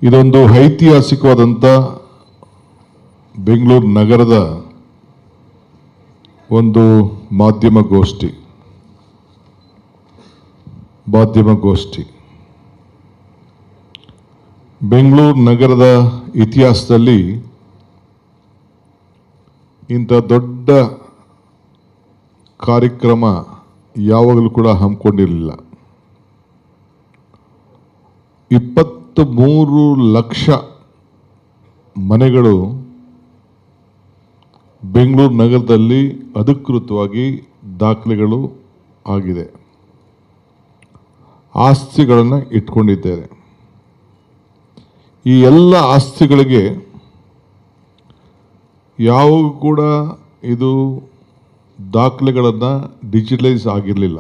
ಇದೊಂದು ಐತಿಹಾಸಿಕವಾದಂಥ ಬೆಂಗಳೂರು ನಗರದ ಒಂದು ಮಾಧ್ಯಮ ಗೋಷ್ಠಿ. ಬೆಂಗಳೂರು ನಗರದ ಇತಿಹಾಸದಲ್ಲಿ ಇಂಥ ದೊಡ್ಡ ಕಾರ್ಯಕ್ರಮ ಯಾವಾಗಲೂ ಕೂಡ ಹಮ್ಮಿಕೊಂಡಿರಲಿಲ್ಲ. 23 ಲಕ್ಷ ಮನೆಗಳು ಬೆಂಗಳೂರು ನಗರದಲ್ಲಿ ಅಧಿಕೃತವಾಗಿ ದಾಖಲೆಗಳು ಆಗಿದೆ, ಆಸ್ತಿಗಳನ್ನು ಇಟ್ಕೊಂಡಿದ್ದೇವೆ. ಈ ಎಲ್ಲ ಆಸ್ತಿಗಳಿಗೆ ಯಾವಾಗ ಕೂಡ ಇದು ದಾಖಲೆಗಳನ್ನು ಡಿಜಿಟಲೈಸ್ ಆಗಿರಲಿಲ್ಲ.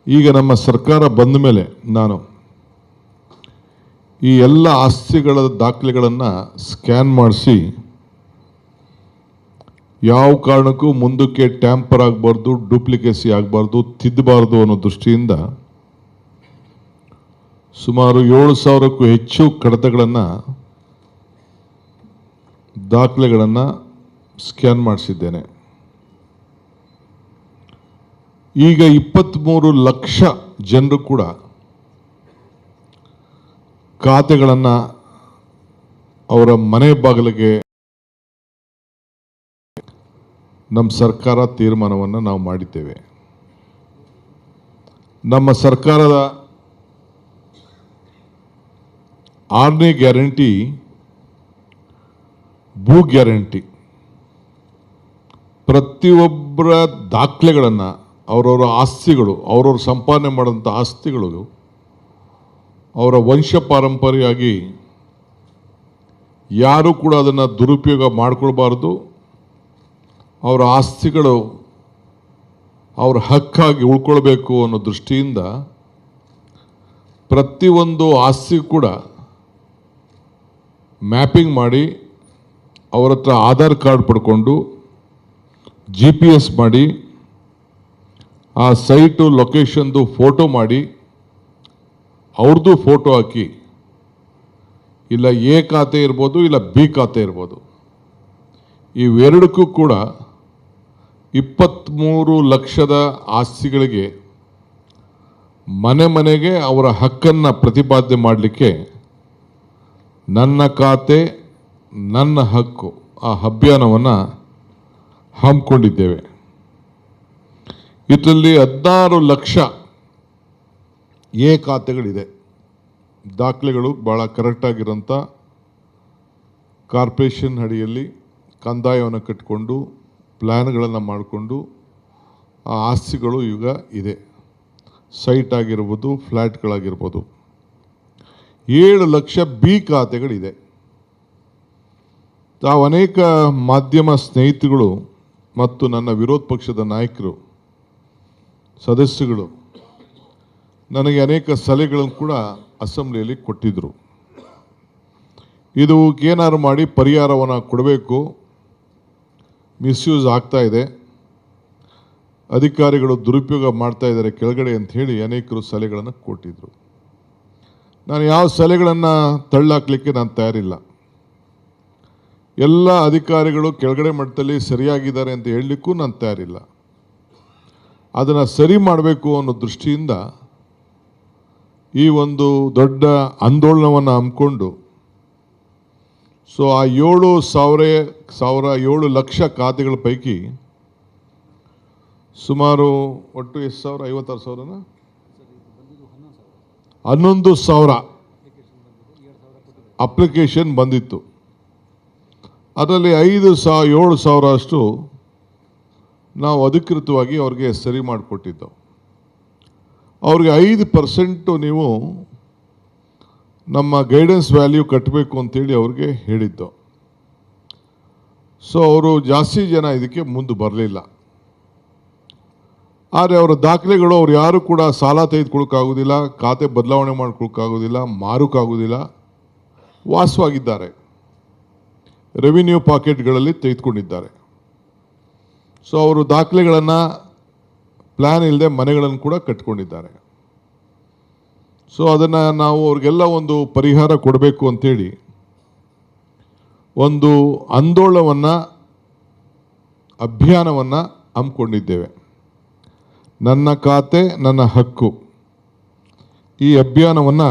ಈಗ ನಮ್ಮ ಸರ್ಕಾರ ಬಂದ ಮೇಲೆ ನಾನು ಈ ಎಲ್ಲ ಆಸ್ತಿಗಳ ದಾಖಲೆಗಳನ್ನು ಸ್ಕ್ಯಾನ್ ಮಾಡಿಸಿ ಯಾವ ಕಾರಣಕ್ಕೂ ಮುಂದಕ್ಕೆ ಟ್ಯಾಂಪರ್ ಆಗಬಾರ್ದು, ಡೂಪ್ಲಿಕೇಸಿ ಆಗಬಾರ್ದು, ತಿದ್ದಬಾರ್ದು ಅನ್ನೋ ದೃಷ್ಟಿಯಿಂದ ಸುಮಾರು 7,000ಕ್ಕೂ ಹೆಚ್ಚು ಕಡತಗಳನ್ನು ದಾಖಲೆಗಳನ್ನು ಸ್ಕ್ಯಾನ್ ಮಾಡಿಸಿದ್ದೇನೆ. ಈಗ 23 ಲಕ್ಷ ಜನರು ಕೂಡ ಖಾತೆಗಳನ್ನು ಅವರ ಮನೆ ಬಾಗಿಲಿಗೆ ನಮ್ಮ ಸರ್ಕಾರ ತೀರ್ಮಾನವನ್ನು ನಾವು ಮಾಡಿದ್ದೇವೆ. ನಮ್ಮ ಸರ್ಕಾರದ 6ನೇ ಗ್ಯಾರಂಟಿ ಭೂ ಗ್ಯಾರಂಟಿ. ಪ್ರತಿಯೊಬ್ಬರ ದಾಖಲೆಗಳನ್ನು ಅವರವರ ಆಸ್ತಿಗಳು, ಅವರವ್ರ ಸಂಪಾದನೆ ಮಾಡಿದಂಥ ಆಸ್ತಿಗಳು ಅವರ ವಂಶ ಪಾರಂಪರ್ಯವಾಗಿ ಯಾರೂ ಕೂಡ ಅದನ್ನು ದುರುಪಯೋಗ ಮಾಡಿಕೊಳ್ಬಾರ್ದು. ಅವರ ಆಸ್ತಿಗಳು ಅವರ ಹಕ್ಕಾಗಿ ಉಳ್ಕೊಳ್ಬೇಕು ಅನ್ನೋ ದೃಷ್ಟಿಯಿಂದ ಪ್ರತಿಯೊಂದು ಆಸ್ತಿ ಕೂಡ ಮ್ಯಾಪಿಂಗ್ ಮಾಡಿ ಅವರ ಹತ್ರ ಆಧಾರ್ ಕಾರ್ಡ್ ಪಡ್ಕೊಂಡು GPS ಮಾಡಿ ಆ ಸೈಟು ಲೊಕೇಶನ್ದು ಫೋಟೋ ಮಾಡಿ ಅವ್ರದ್ದು ಫೋಟೋ ಹಾಕಿ, ಇಲ್ಲ A ಖಾತೆ ಇರ್ಬೋದು, ಇಲ್ಲ B ಖಾತೆ ಇರ್ಬೋದು, ಇವೆರಡಕ್ಕೂ ಕೂಡ 23 ಲಕ್ಷದ ಆಸ್ತಿಗಳಿಗೆ ಮನೆಗೆ ಅವರ ಹಕ್ಕನ್ನು ಪ್ರತಿಪಾದನೆ ಮಾಡಲಿಕ್ಕೆ ನನ್ನ ಖಾತೆ ನನ್ನ ಹಕ್ಕು ಆ ಅಭಿಯಾನವನ್ನು ಹಮ್ಮಿಕೊಂಡಿದ್ದೇವೆ. ಇದರಲ್ಲಿ 16 ಲಕ್ಷ A ಖಾತೆಗಳಿದೆ. ದಾಖಲೆಗಳು ಭಾಳ ಕರೆಕ್ಟಾಗಿರೋಂಥ ಕಾರ್ಪೊರೇಷನ್ ಅಡಿಯಲ್ಲಿ ಕಂದಾಯವನ್ನು ಕಟ್ಟಿಕೊಂಡು ಪ್ಲ್ಯಾನ್ಗಳನ್ನು ಮಾಡಿಕೊಂಡು ಆ ಆಸ್ತಿಗಳು ಈಗ ಇದೆ. ಸೈಟ್ ಆಗಿರ್ಬೋದು, ಫ್ಲ್ಯಾಟ್ಗಳಾಗಿರ್ಬೋದು. 7 ಲಕ್ಷ B ಖಾತೆಗಳಿದೆ. ತಾವು ಅನೇಕ ಮಾಧ್ಯಮ ಸ್ನೇಹಿತರುಗಳು ಮತ್ತು ನನ್ನ ವಿರೋಧ ಪಕ್ಷದ ನಾಯಕರು, ಸದಸ್ಯಗಳು ನನಗೆ ಅನೇಕ ಸಲಹೆಗಳನ್ನು ಕೂಡ ಅಸೆಂಬ್ಲಿಯಲ್ಲಿ ಕೊಟ್ಟಿದ್ದರು. ಇದು ಏನಾದ್ರು ಮಾಡಿ ಪರಿಹಾರವನ್ನು ಕೊಡಬೇಕು, ಮಿಸ್ಯೂಸ್ ಆಗ್ತಾ ಇದೆ, ಅಧಿಕಾರಿಗಳು ದುರುಪಯೋಗ ಮಾಡ್ತಾ ಇದ್ದಾರೆ ಕೆಳಗಡೆ ಅಂತ ಹೇಳಿ ಅನೇಕರು ಸಲಹೆಗಳನ್ನು ಕೊಟ್ಟಿದ್ದರು. ನಾನು ಯಾವ ಸಲಹೆಗಳನ್ನು ತಳ್ಳಾಕಲಿಕ್ಕೆ ನಾನು ತಯಾರಿಲ್ಲ. ಎಲ್ಲ ಅಧಿಕಾರಿಗಳು ಕೆಳಗಡೆ ಮಟ್ಟದಲ್ಲಿ ಸರಿಯಾಗಿದ್ದಾರೆ ಅಂತ ಹೇಳಲಿಕ್ಕೂ ನಾನು ತಯಾರಿಲ್ಲ. ಅದನ್ನು ಸರಿ ಮಾಡಬೇಕು ಅನ್ನೋ ದೃಷ್ಟಿಯಿಂದ ಈ ಒಂದು ದೊಡ್ಡ ಆಂದೋಲನವನ್ನು ಹಮ್ಮಿಕೊಂಡು ಆ 7 ಲಕ್ಷ ಖಾತೆಗಳ ಪೈಕಿ ಸುಮಾರು ಒಟ್ಟು ಎಷ್ಟು ಸಾವಿರ, 56,000ನ 11,000 ಅಪ್ಲಿಕೇಶನ್ ಬಂದಿತ್ತು. ಅದರಲ್ಲಿ 7,000 ಅಷ್ಟು ನಾವು ಅಧಿಕೃತವಾಗಿ ಅವ್ರಿಗೆ ಸರಿ ಮಾಡಿಕೊಟ್ಟಿದ್ದೆವು. ಅವ್ರಿಗೆ 5% ನೀವು ನಮ್ಮ ಗೈಡೆನ್ಸ್ ವ್ಯಾಲ್ಯೂ ಕಟ್ಟಬೇಕು ಅಂತೇಳಿ ಅವ್ರಿಗೆ ಹೇಳಿದ್ದು. ಅವರು ಜಾಸ್ತಿ ಜನ ಇದಕ್ಕೆ ಮುಂದೆ ಬರಲಿಲ್ಲ. ಆದರೆ ಅವರ ದಾಖಲೆಗಳು ಅವ್ರು ಯಾರು ಕೂಡ ಸಾಲ ತೆಗೆದುಕೊಳ್ಳೋಕ್ಕಾಗೋದಿಲ್ಲ, ಖಾತೆ ಬದಲಾವಣೆ ಮಾಡ್ಕೊಳ್ಳೋಕ್ಕಾಗೋದಿಲ್ಲ, ಮಾರೋಕ್ಕಾಗೋದಿಲ್ಲ, ವಾಸವಾಗಿದ್ದಾರೆ, ರೆವಿನ್ಯೂ ಪಾಕೆಟ್ಗಳಲ್ಲಿ ತೆಗೆದುಕೊಂಡಿದ್ದಾರೆ. ಅವರು ದಾಖಲೆಗಳನ್ನು ಪ್ಲ್ಯಾನ್ ಇಲ್ಲದೆ ಮನೆಗಳನ್ನು ಕೂಡ ಕಟ್ಕೊಂಡಿದ್ದಾರೆ. ಸೊ ಅದನ್ನು ನಾವು ಅವ್ರಿಗೆಲ್ಲ ಒಂದು ಪರಿಹಾರ ಕೊಡಬೇಕು ಅಂತೇಳಿ ಒಂದು ಆಂದೋಲನವನ್ನು ಅಭಿಯಾನವನ್ನು ಹಮ್ಮಿಕೊಂಡಿದ್ದೇವೆ. ನನ್ನ ಖಾತೆ ನನ್ನ ಹಕ್ಕು ಈ ಅಭಿಯಾನವನ್ನು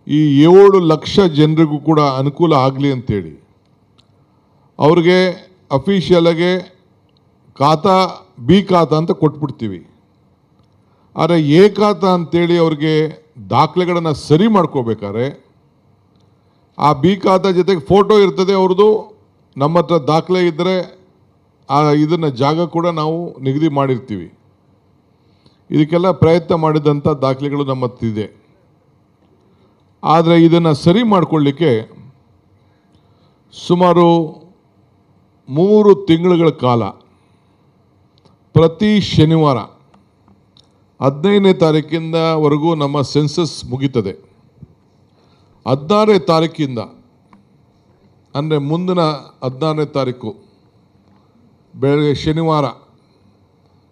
ಈ 7 ಲಕ್ಷ ಜನರಿಗೂ ಕೂಡ ಅನುಕೂಲ ಆಗಲಿ ಅಂತೇಳಿ ಅವ್ರಿಗೆ ಅಫಿಷಿಯಲಾಗೆ ಖಾತಾ ಬಿ ಖಾತಾ ಅಂತ ಕೊಟ್ಬಿಡ್ತೀವಿ. ಆದರೆ ಎ ಖಾತಾ ಅಂತೇಳಿ ಅವ್ರಿಗೆ ದಾಖಲೆಗಳನ್ನು ಸರಿ ಮಾಡ್ಕೋಬೇಕಾದ್ರೆ ಆ ಬಿ ಖಾತಾ ಜೊತೆಗೆ ಫೋಟೋ ಇರ್ತದೆ ಅವ್ರದ್ದು. ನಮ್ಮ ಹತ್ರ ದಾಖಲೆ ಇದ್ದರೆ ಇದನ್ನು ಜಾಗ ಕೂಡ ನಾವು ನಿಗದಿ ಮಾಡಿರ್ತೀವಿ. ಇದಕ್ಕೆಲ್ಲ ಪ್ರಯತ್ನ ಮಾಡಿದಂಥ ದಾಖಲೆಗಳು ನಮ್ಮ ಹತ್ರ ಇದೆ. ಆದರೆ ಇದನ್ನು ಸರಿ ಮಾಡಿಕೊಳ್ಳಿಕ್ಕೆ ಸುಮಾರು 3 ತಿಂಗಳುಗಳ ಕಾಲ ಪ್ರತಿ ಶನಿವಾರ 15ನೇ ತಾರೀಕಿಂದವರೆಗೂ ನಮ್ಮ ಸೆನ್ಸಸ್ ಮುಗೀತದೆ. 16ನೇ ತಾರೀಕಿಂದ ಅಂದರೆ ಮುಂದಿನ 16ನೇ ತಾರೀಕು ಬೆಳಗ್ಗೆ ಶನಿವಾರ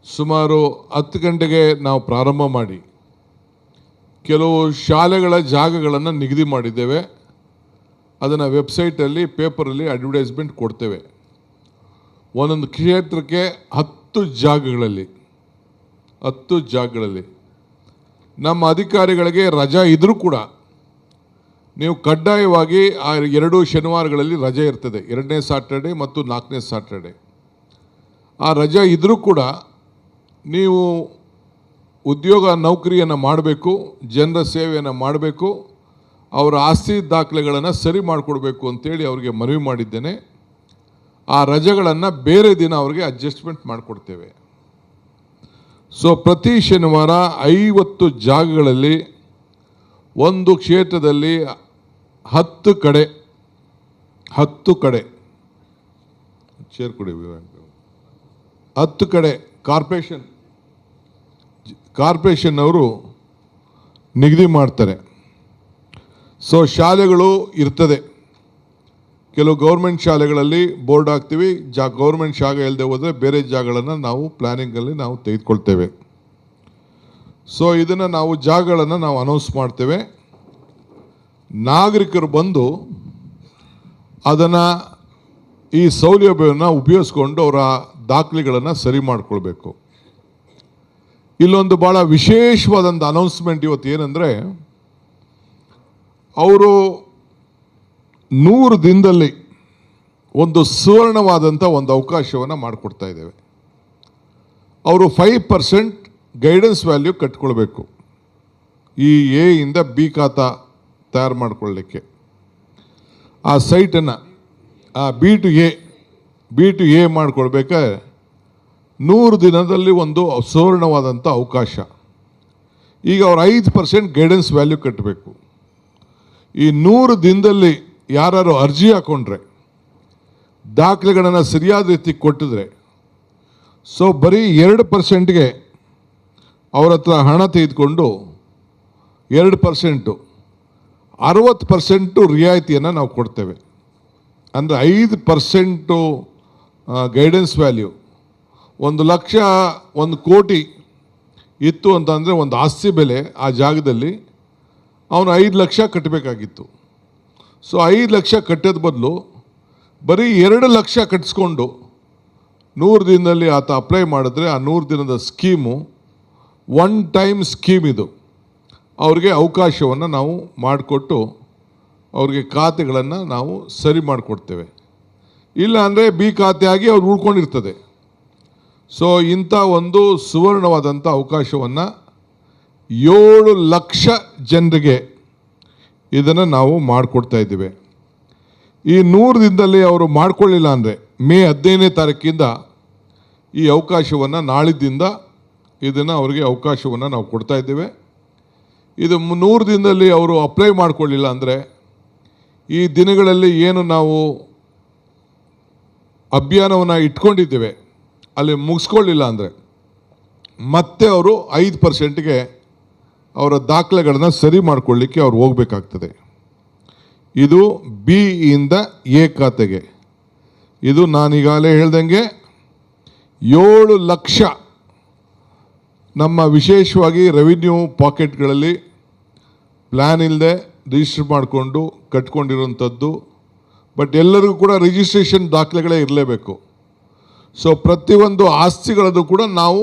ಸುಮಾರು 10 ಗಂಟೆಗೆ ನಾವು ಪ್ರಾರಂಭ ಮಾಡಿ ಕೆಲವು ಶಾಲೆಗಳ ಜಾಗಗಳನ್ನು ನಿಗದಿ ಮಾಡಿದ್ದೇವೆ. ಅದನ್ನು ವೆಬ್ಸೈಟಲ್ಲಿ ಪೇಪರಲ್ಲಿ ಅಡ್ವರ್ಟೈಸ್ಮೆಂಟ್ ಕೊಡ್ತೇವೆ. ಒಂದೊಂದು ಕ್ಷೇತ್ರಕ್ಕೆ 10 ಜಾಗಗಳಲ್ಲಿ ನಮ್ಮ ಅಧಿಕಾರಿಗಳಿಗೆ ರಜಾ ಇದ್ದರೂ ಕೂಡ ನೀವು ಕಡ್ಡಾಯವಾಗಿ ಆ 2 ಶನಿವಾರಗಳಲ್ಲಿ ರಜೆ ಇರ್ತದೆ, 2ನೇ ಸಾಟರ್ಡೆ ಮತ್ತು 4ನೇ ಸಾಟರ್ಡೆ. ಆ ರಜಾ ಇದ್ದರೂ ಕೂಡ ನೀವು ಉದ್ಯೋಗ ನೌಕರಿಯನ್ನು ಮಾಡಬೇಕು, ಜನರ ಸೇವೆಯನ್ನು ಮಾಡಬೇಕು, ಅವರ ಆಸ್ತಿ ದಾಖಲೆಗಳನ್ನು ಸರಿ ಮಾಡಿಕೊಡ್ಬೇಕು ಅಂತೇಳಿ ಅವರಿಗೆ ಮನವಿ ಮಾಡಿದ್ದೇನೆ. ಆ ರಜೆಗಳನ್ನು ಬೇರೆ ದಿನ ಅವರಿಗೆ ಅಡ್ಜಸ್ಟ್ಮೆಂಟ್ ಮಾಡಿಕೊಡ್ತೇವೆ. ಸೊ ಪ್ರತಿ ಶನಿವಾರ 50 ಜಾಗಗಳಲ್ಲಿ ಒಂದು ಕ್ಷೇತ್ರದಲ್ಲಿ 10 ಕಡೆ ಚೇರ್ ಕೊಡಿ 10 ಕಡೆ ಕಾರ್ಪೊರೇಷನ್ ಅವರು ನಿಗದಿ ಮಾಡ್ತಾರೆ. ಸೊ ಶಾಲೆಗಳು ಇರ್ತದೆ, ಕೆಲವು ಗೌರ್ಮೆಂಟ್ ಶಾಲೆಗಳಲ್ಲಿ ಬೋರ್ಡ್ ಹಾಕ್ತೀವಿ. ಗೌರ್ಮೆಂಟ್ ಶಾಲೆ ಇಲ್ಲದೆ ಹೋದರೆ ಬೇರೆ ಜಾಗಗಳನ್ನು ನಾವು ಪ್ಲ್ಯಾನಿಂಗಲ್ಲಿ ನಾವು ತೆಗೆದುಕೊಳ್ತೇವೆ. ಸೊ ಇದನ್ನು ನಾವು ಜಾಗಗಳನ್ನು ನಾವು ಅನೌನ್ಸ್ ಮಾಡ್ತೇವೆ. ನಾಗರಿಕರು ಬಂದು ಅದನ್ನು ಈ ಸೌಲಭ್ಯವನ್ನು ಉಪಯೋಗಿಸ್ಕೊಂಡು ಅವರ ದಾಖಲೆಗಳನ್ನು ಸರಿ ಮಾಡಿಕೊಳ್ಬೇಕು. ಇಲ್ಲೊಂದು ಭಾಳ ವಿಶೇಷವಾದಂಥ ಅನೌನ್ಸ್ಮೆಂಟ್ ಇವತ್ತು ಏನಂದರೆ, ಅವರು 100 ದಿನದಲ್ಲಿ ಒಂದು ಸುವರ್ಣವಾದಂಥ ಒಂದು ಅವಕಾಶವನ್ನು ಮಾಡಿಕೊಡ್ತಾ ಇದ್ದೇವೆ. ಅವರು 5% ಗೈಡೆನ್ಸ್ ವ್ಯಾಲ್ಯೂ ಕಟ್ಕೊಳ್ಬೇಕು ಈ ಎ ಇಂದ ಬಿ ಖಾತಾ ತಯಾರು ಮಾಡಿಕೊಳ್ಳಲಿಕ್ಕೆ. ಆ ಸೈಟನ್ನು ಬಿ ಟು ಎ ಮಾಡಿಕೊಳ್ಬೇಕಾದ್ರೆ 100 ದಿನದಲ್ಲಿ ಒಂದು ಸುವರ್ಣವಾದಂಥ ಅವಕಾಶ. ಈಗ ಅವ್ರು 5% ಗೈಡೆನ್ಸ್ ವ್ಯಾಲ್ಯೂ ಕಟ್ಟಬೇಕು. ಈ 100 ದಿನದಲ್ಲಿ ಯಾರು ಅರ್ಜಿ ಹಾಕೊಂಡ್ರೆ, ದಾಖಲೆಗಳನ್ನು ಸರಿಯಾದ ರೀತಿ ಕೊಟ್ಟಿದ್ರೆ, ಸೊ ಬರೀ 2%ಗೆ ಅವ್ರ ಹತ್ರ ಹಣ ತೆಗೆದುಕೊಂಡು 2% 60% ರಿಯಾಯಿತಿಯನ್ನು ನಾವು ಕೊಡ್ತೇವೆ. ಅಂದರೆ 5% ಗೈಡೆನ್ಸ್ ವ್ಯಾಲ್ಯೂ. 1 ಲಕ್ಷ 1 ಕೋಟಿ ಇತ್ತು ಅಂತಂದರೆ ಒಂದು ಆಸ್ತಿ ಬೆಲೆ ಆ ಜಾಗದಲ್ಲಿ ಅವನು 5 ಲಕ್ಷ ಕಟ್ಟಬೇಕಾಗಿತ್ತು. ಸೊ 5 ಲಕ್ಷ ಕಟ್ಟೋದ ಬದಲು ಬರೀ 2 ಲಕ್ಷ ಕಟ್ಟಿಸ್ಕೊಂಡು 100 ದಿನದಲ್ಲಿ ಆತ ಅಪ್ಲೈ ಮಾಡಿದ್ರೆ ಆ 100 ದಿನದ ಸ್ಕೀಮು ಒನ್ ಟೈಮ್ ಸ್ಕೀಮ್ ಇದು. ಅವ್ರಿಗೆ ಅವಕಾಶವನ್ನು ನಾವು ಮಾಡಿಕೊಟ್ಟು ಅವ್ರಿಗೆ ಖಾತೆಗಳನ್ನು ನಾವು ಸರಿ ಮಾಡಿಕೊಡ್ತೇವೆ. ಇಲ್ಲ ಅಂದರೆ ಬಿ ಖಾತೆ ಆಗಿ ಅವ್ರು ಉಳ್ಕೊಂಡಿರ್ತದೆ. ಸೊ ಇಂಥ ಒಂದು ಸುವರ್ಣವಾದಂಥ ಅವಕಾಶವನ್ನು 7 ಲಕ್ಷ ಜನರಿಗೆ ಇದನ್ನು ನಾವು ಮಾಡಿಕೊಡ್ತಾ ಇದ್ದೀವಿ. ಈ 100 ದಿನದಲ್ಲಿ ಅವರು ಮಾಡಿಕೊಳ್ಳಿಲ್ಲ ಅಂದರೆ ಮೇ 15ನೇ ತಾರೀಕಿಂದ ಈ ಅವಕಾಶವನ್ನು ನಾಳಿದ್ದಿಂದ ಇದನ್ನು ಅವರಿಗೆ ಅವಕಾಶವನ್ನು ನಾವು ಕೊಡ್ತಾ ಇದ್ದೇವೆ. ಇದು 100 ದಿನದಲ್ಲಿ ಅವರು ಅಪ್ಲೈ ಮಾಡಿಕೊಳ್ಳಿಲ್ಲ ಅಂದರೆ ಈ ದಿನಗಳಲ್ಲಿ ಏನು ನಾವು ಅಭಿಯಾನವನ್ನು ಇಟ್ಕೊಂಡಿದ್ದೇವೆ ಅಲ್ಲಿ ಮುಗಿಸ್ಕೊಳ್ಳಿಲ್ಲ ಅಂದರೆ ಮತ್ತೆ ಅವರು 5%ಗೆ ಅವರ ದಾಖಲೆಗಳನ್ನು ಸರಿ ಮಾಡಿಕೊಳ್ಳಿಕ್ಕೆ ಅವ್ರು ಹೋಗಬೇಕಾಗ್ತದೆ. ಇದು ಬಿ ಇಂದ ಎ ಖಾತೆಗೆ. ಇದು ನಾನೀಗಾಗಲೇ ಹೇಳ್ದಂಗೆ 7 ಲಕ್ಷ ನಮ್ಮ ವಿಶೇಷವಾಗಿ ರೆವಿನ್ಯೂ ಪಾಕೆಟ್ಗಳಲ್ಲಿ ಪ್ಲ್ಯಾನ್ ಇಲ್ಲದೆ ರಿಜಿಸ್ಟರ್ ಮಾಡಿಕೊಂಡು ಕಟ್ಕೊಂಡಿರೋಂಥದ್ದು. ಬಟ್ ಎಲ್ಲರಿಗೂ ಕೂಡ ರಿಜಿಸ್ಟ್ರೇಷನ್ ದಾಖಲೆಗಳೇ ಇರಲೇಬೇಕು. ಸೊ ಪ್ರತಿಯೊಂದು ಆಸ್ತಿಗಳದ್ದು ಕೂಡ ನಾವು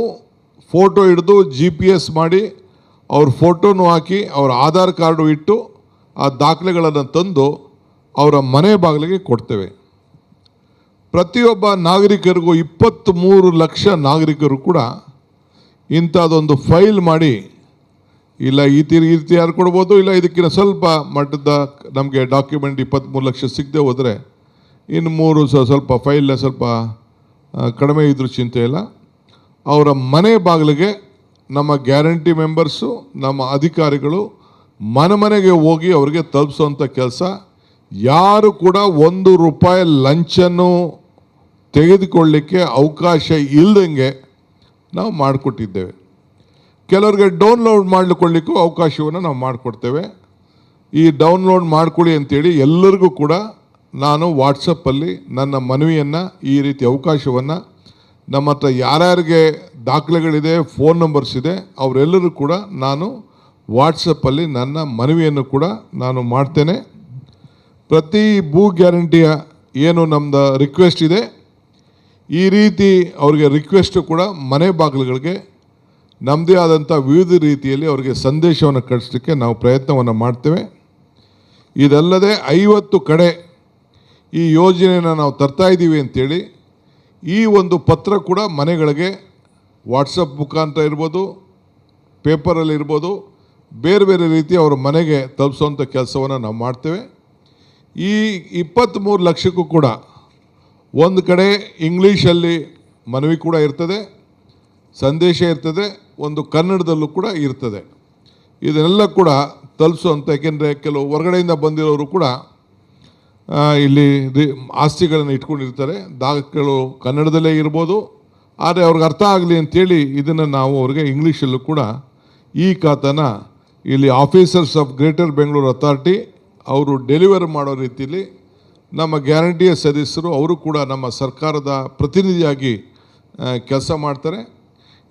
ಫೋಟೋ ಹಿಡಿದು GPS ಮಾಡಿ ಅವ್ರ ಫೋಟೋನು ಹಾಕಿ ಅವ್ರ ಆಧಾರ್ ಕಾರ್ಡು ಇಟ್ಟು ಆ ದಾಖಲೆಗಳನ್ನು ತಂದು ಅವರ ಮನೆ ಬಾಗಿಲಿಗೆ ಕೊಡ್ತೇವೆ. ಪ್ರತಿಯೊಬ್ಬ ನಾಗರಿಕರಿಗೂ 23 ಲಕ್ಷ ನಾಗರಿಕರು ಕೂಡ ಇಂಥದ್ದೊಂದು ಫೈಲ್ ಮಾಡಿ, ಇಲ್ಲ ಈ ರೀತಿ ಯಾರು ಕೊಡ್ಬೋದು, ಇಲ್ಲ ಇದಕ್ಕಿಂತ ಸ್ವಲ್ಪ ಮಟ್ಟದ ನಮಗೆ ಡಾಕ್ಯುಮೆಂಟ್ 23 ಲಕ್ಷ ಸಿಗದೆ ಹೋದರೆ ಇನ್ನು 3 ಸ್ವಲ್ಪ ಫೈಲ್ನ ಸ್ವಲ್ಪ ಕಡಿಮೆ ಇದ್ರೂ ಚಿಂತೆ ಇಲ್ಲ. ಅವರ ಮನೆ ಬಾಗಿಲಿಗೆ ನಮ್ಮ ಗ್ಯಾರಂಟಿ ಮೆಂಬರ್ಸು, ನಮ್ಮ ಅಧಿಕಾರಿಗಳು ಮನೆಗೆ ಹೋಗಿ ಅವರಿಗೆ ತಲುಪಿಸೋಂಥ ಕೆಲಸ. ಯಾರು ಕೂಡ 1 ರೂಪಾಯಿ ಲಂಚನ್ನು ತೆಗೆದುಕೊಳ್ಳಲಿಕ್ಕೆ ಅವಕಾಶ ಇಲ್ಲದಂಗೆ ನಾವು ಮಾಡಿಕೊಟ್ಟಿದ್ದೇವೆ. ಕೆಲವರಿಗೆ ಡೌನ್ಲೋಡ್ ಮಾಡಿಕೊಳ್ಳಿಕ್ಕೂ ಅವಕಾಶವನ್ನು ನಾವು ಮಾಡಿಕೊಡ್ತೇವೆ. ಈ ಡೌನ್ಲೋಡ್ ಮಾಡ್ಕೊಳ್ಳಿ ಅಂತೇಳಿ ಎಲ್ಲರಿಗೂ ಕೂಡ ನಾನು ವಾಟ್ಸಪ್ಪಲ್ಲಿ ನನ್ನ ಮನವಿಯನ್ನು, ಈ ರೀತಿ ಅವಕಾಶವನ್ನು ನಮ್ಮ ಹತ್ರ ಯಾರ್ಯಾರಿಗೆ ದಾಖಲೆಗಳಿದೆ, ಫೋನ್ ನಂಬರ್ಸ್ ಇದೆ, ಅವರೆಲ್ಲರೂ ಕೂಡ ನಾನು ವಾಟ್ಸಪ್ಪಲ್ಲಿ ನನ್ನ ಮನವಿಯನ್ನು ಕೂಡ ನಾನು ಮಾಡ್ತೇನೆ. ಪ್ರತಿ ಭೂ ಗ್ಯಾರಂಟಿಯ ಏನು ನಮ್ಮದು ರಿಕ್ವೆಸ್ಟ್ ಇದೆ, ಈ ರೀತಿ ಅವ್ರಿಗೆ ರಿಕ್ವೆಸ್ಟು ಕೂಡ ಮನೆ ಬಾಗಿಲುಗಳಿಗೆ ನಮ್ಮದೇ ಆದಂಥ ವಿವಿಧ ರೀತಿಯಲ್ಲಿ ಅವರಿಗೆ ಸಂದೇಶವನ್ನು ಕಳಿಸ್ಲಿಕ್ಕೆ ನಾವು ಪ್ರಯತ್ನವನ್ನು ಮಾಡ್ತೇವೆ. ಇದಲ್ಲದೆ 50 ಕಡೆ ಈ ಯೋಜನೆಯನ್ನು ನಾವು ತರ್ತಾ ಇದ್ದೀವಿ ಅಂತೇಳಿ ಈ ಒಂದು ಪತ್ರ ಕೂಡ ಮನೆಗಳಿಗೆ ವಾಟ್ಸಪ್ ಮುಖಾಂತರ ಇರ್ಬೋದು, ಪೇಪರಲ್ಲಿ ಇರ್ಬೋದು, ಬೇರೆ ಬೇರೆ ರೀತಿ ಅವರ ಮನೆಗೆ ತಲುಪಿಸೋಂಥ ಕೆಲಸವನ್ನು ನಾವು ಮಾಡ್ತೇವೆ. ಈ 23 ಲಕ್ಷಕ್ಕೂ ಕೂಡ ಒಂದು ಕಡೆ ಇಂಗ್ಲೀಷಲ್ಲಿ ಮನವಿ ಕೂಡ ಇರ್ತದೆ, ಸಂದೇಶ ಇರ್ತದೆ, ಒಂದು ಕನ್ನಡದಲ್ಲೂ ಕೂಡ ಇರ್ತದೆ. ಇದನ್ನೆಲ್ಲ ಕೂಡ ತಲುಪಿಸುವಂಥ, ಯಾಕೆಂದರೆ ಕೆಲವು ಹೊರಗಡೆಯಿಂದ ಬಂದಿರೋರು ಕೂಡ ಇಲ್ಲಿ ಆಸ್ತಿಗಳನ್ನು ಇಟ್ಕೊಂಡಿರ್ತಾರೆ. ದಾಖಲೆಗಳು ಕನ್ನಡದಲ್ಲೇ ಇರ್ಬೋದು, ಆದರೆ ಅವ್ರಿಗೆ ಅರ್ಥ ಆಗಲಿ ಅಂಥೇಳಿ ಇದನ್ನು ನಾವು ಅವ್ರಿಗೆ ಇಂಗ್ಲೀಷಲ್ಲೂ ಕೂಡ ಈ ಖಾತಾನ ಇಲ್ಲಿ officers of greater Bengaluru authority ಅವರು ಡೆಲಿವರ್ ಮಾಡೋ ರೀತಿಯಲ್ಲಿ ನಮ್ಮ ಗ್ಯಾರಂಟಿಯ ಸದಸ್ಯರು ಅವರು ಕೂಡ ನಮ್ಮ ಸರ್ಕಾರದ ಪ್ರತಿನಿಧಿಯಾಗಿ ಕೆಲಸ ಮಾಡ್ತಾರೆ.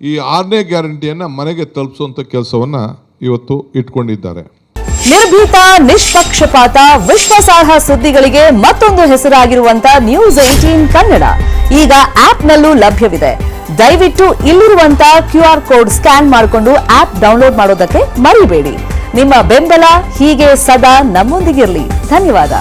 ಈ 6ನೇ ಗ್ಯಾರಂಟಿಯನ್ನು ಮನೆಗೆ ತಲುಪಿಸುವಂಥ ಕೆಲಸವನ್ನು ಇವತ್ತು ಇಟ್ಕೊಂಡಿದ್ದಾರೆ. ನಿರ್ಭೀತ, ನಿಷ್ಪಕ್ಷಪಾತ, ವಿಶ್ವಾಸಾರ್ಹ ಸುದ್ದಿಗಳಿಗೆ ಮತ್ತೊಂದು ಹೆಸರಾಗಿರುವಂತ ನ್ಯೂಸ್ 18 ಕನ್ನಡ ಈಗ ಆಪ್ನಲ್ಲೂ ಲಭ್ಯವಿದೆ. ದಯವಿಟ್ಟು ಇಲ್ಲಿರುವಂತ QR ಕೋಡ್ ಸ್ಕ್ಯಾನ್ ಮಾಡಿಕೊಂಡು ಆಪ್ ಡೌನ್ಲೋಡ್ ಮಾಡೋದಕ್ಕೆ ಮರಿಬೇಡಿ. ನಿಮ್ಮ ಬೆಂಬಲ ಹೀಗೆ ಸದಾ ನಮ್ಮೊಂದಿಗಿರಲಿ. ಧನ್ಯವಾದ.